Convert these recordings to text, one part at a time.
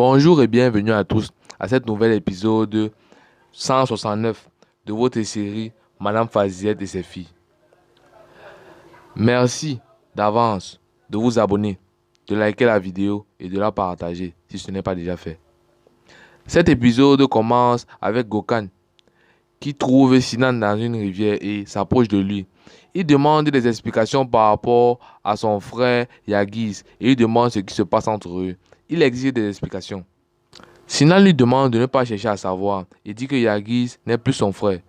Bonjour et bienvenue à tous à cet nouvel épisode 169 de votre série Madame Faziette et ses filles. Merci d'avance de vous abonner, de liker la vidéo et de la partager si ce n'est pas déjà fait. Cet épisode commence avec Gokhan qui trouve Sinan dans une rivière et s'approche de lui. Il demande des explications par rapport à son frère Yagiz et il demande ce qui se passe entre eux. Il exige des explications. Sinan lui demande de ne pas chercher à savoir et dit que Yagiz n'est plus son frère.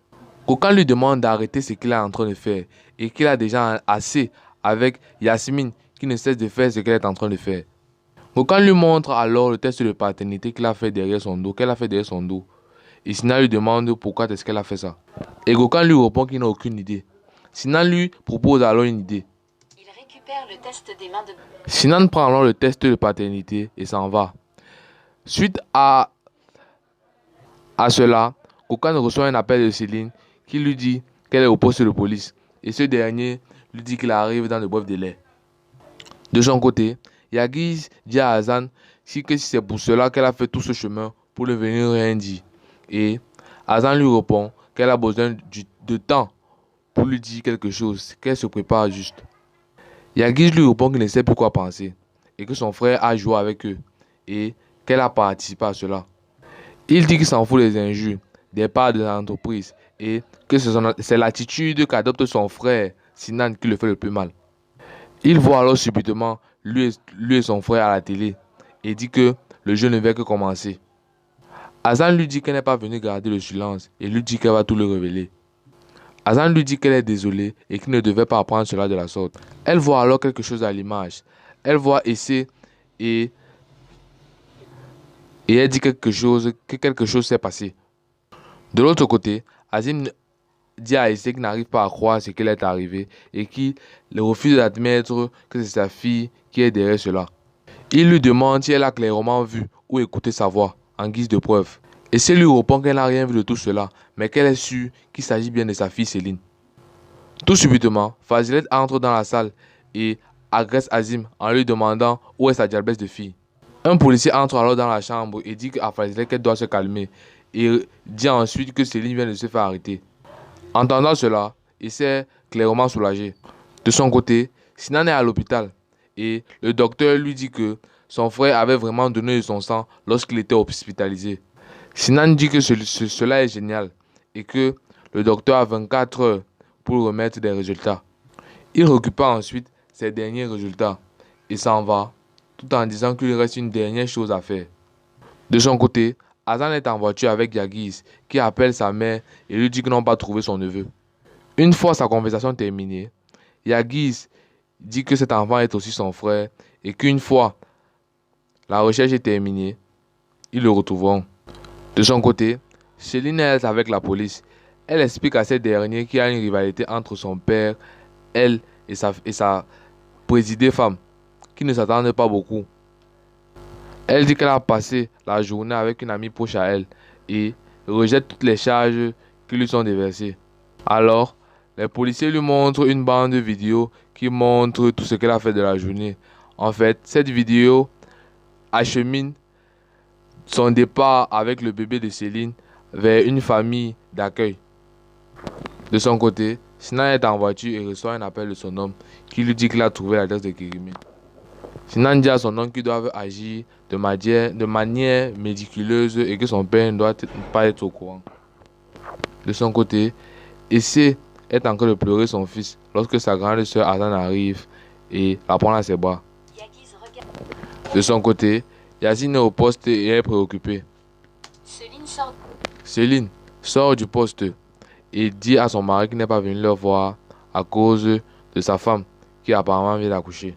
Gokhan lui demande d'arrêter ce qu'il est en train de faire et qu'il a déjà assez avec Yasmine qui ne cesse de faire ce qu'elle est en train de faire. Gokhan lui montre alors le test de paternité qu'il a fait derrière son dos, Et Sinan lui demande pourquoi est-ce qu'elle a fait ça. Et Gokhan lui répond qu'il n'a aucune idée. Sinan lui propose alors une idée. Il récupère le test des mains de... Sinan prend alors le test de paternité et s'en va. Suite à cela, Gokhan reçoit un appel de Céline qui lui dit qu'elle est au poste de police. Et ce dernier lui dit qu'il arrive dans le bref délai. De son côté, Yagiz dit à Hassan que c'est pour cela qu'elle a fait tout ce chemin pour ne venir rien dire. Et Hassan lui répond qu'elle a besoin de temps pour lui dire quelque chose, qu'elle se prépare juste. Yagiz lui répond qu'il ne sait plus quoi penser et que son frère a joué avec eux et qu'elle a participé à cela. Il dit qu'il s'en fout des injures, des parts de l'entreprise et que c'est l'attitude qu'adopte son frère Sinan qui le fait le plus mal. Il voit alors subitement lui et son frère à la télé et dit que le jeu ne va que commencer. Hassan lui dit qu'elle n'est pas venue garder le silence et lui dit qu'elle va tout le révéler. Hassan lui dit qu'elle est désolée et qu'il ne devait pas apprendre cela de la sorte. Elle voit alors quelque chose à l'image. Elle voit Essé et elle dit que quelque chose s'est passé. De l'autre côté, Azim dit à Essé qu'il n'arrive pas à croire ce qu'il est arrivé et qu'il refuse d'admettre que c'est sa fille qui est derrière cela. Il lui demande si elle a clairement vu ou écouté sa voix en guise de preuve. Essé lui répond qu'elle n'a rien vu de tout cela, mais qu'elle est sûre qu'il s'agit bien de sa fille Céline. Tout subitement, Fazilette entre dans la salle et agresse Azim en lui demandant où est sa diablesse de fille. Un policier entre alors dans la chambre et dit à Fazilette qu'elle doit se calmer et dit ensuite que Céline vient de se faire arrêter. Entendant cela, il s'est clairement soulagé. De son côté, Sinan est à l'hôpital et le docteur lui dit que son frère avait vraiment donné de son sang lorsqu'il était hospitalisé. Sinan dit que cela est génial et que le docteur a 24 heures pour remettre des résultats. Il récupère ensuite ses derniers résultats et s'en va tout en disant qu'il reste une dernière chose à faire. De son côté, Hassan est en voiture avec Yagiz qui appelle sa mère et lui dit qu'ils n'ont pas trouvé son neveu. Une fois sa conversation terminée, Yagiz dit que cet enfant est aussi son frère et qu'une fois la recherche est terminée, ils le retrouveront. De son côté, Céline est avec la police. Elle explique à ces derniers qu'il y a une rivalité entre son père, elle et sa présidée femme, qui ne s'attendent pas beaucoup. Elle dit qu'elle a passé la journée avec une amie proche à elle et rejette toutes les charges qui lui sont déversées. Alors, les policiers lui montrent une bande vidéo qui montre tout ce qu'elle a fait de la journée. En fait, cette vidéo achemine son départ avec le bébé de Céline vers une famille d'accueil. De son côté, Sinan est en voiture et reçoit un appel de son homme qui lui dit qu'il a trouvé l'adresse de Kérimé. Sinan dit à son homme qu'il doit agir de manière méticuleuse et que son père ne doit pas être au courant. De son côté, Essé est en train de pleurer son fils lorsque sa grande sœur Hassan arrive et la prend à ses bras. De son côté, Yacine est au poste et est préoccupée. Céline sort du poste et dit à son mari qu'il n'est pas venu leur voir à cause de sa femme qui apparemment vient d'accoucher.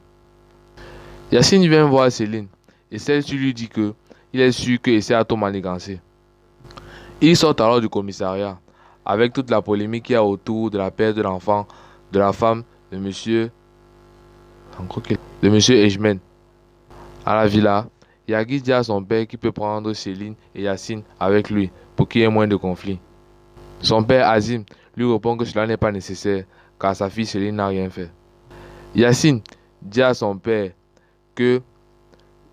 Yacine vient voir Céline et celle-ci lui dit que il est sûr que Essé a tout manigancé. Ils sortent alors du commissariat avec toute la polémique qu'il y a autour de la perte de l'enfant de la femme de monsieur Ejmen. À la villa, Yagiz dit à son père qu'il peut prendre Céline et Yacine avec lui pour qu'il y ait moins de conflits. Son père Azim lui répond que cela n'est pas nécessaire car sa fille Céline n'a rien fait. Yacine dit à son père que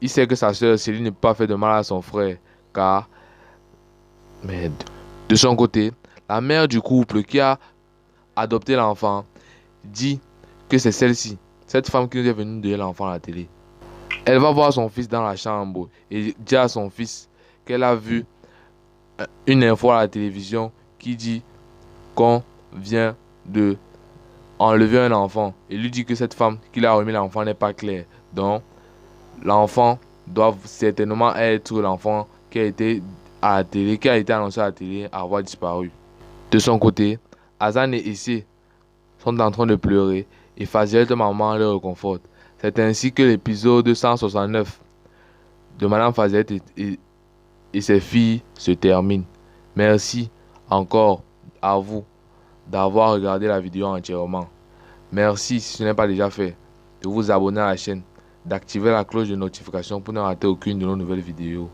il sait que sa sœur Céline ne peut pas faire de mal à son frère, car, mais de son côté, la mère du couple qui a adopté l'enfant dit que c'est celle-ci, cette femme qui nous est venue donner l'enfant à la télé. Elle va voir son fils dans la chambre et dit à son fils qu'elle a vu une info à la télévision qui dit qu'on vient de enlever un enfant. Et lui dit que cette femme qui l'a remis l'enfant n'est pas claire. Donc, l'enfant doit certainement être l'enfant qui a été à la télé, qui a été annoncé à la télé avoir disparu. De son côté, Hassan et Issé sont en train de pleurer et Faziel de maman le réconforte. C'est ainsi que l'épisode 169 de Madame Faziel et ses filles se termine. Merci encore à vous d'avoir regardé la vidéo entièrement. Merci, si ce n'est pas déjà fait, de vous abonner à la chaîne, d'activer la cloche de notification pour ne rater aucune de nos nouvelles vidéos.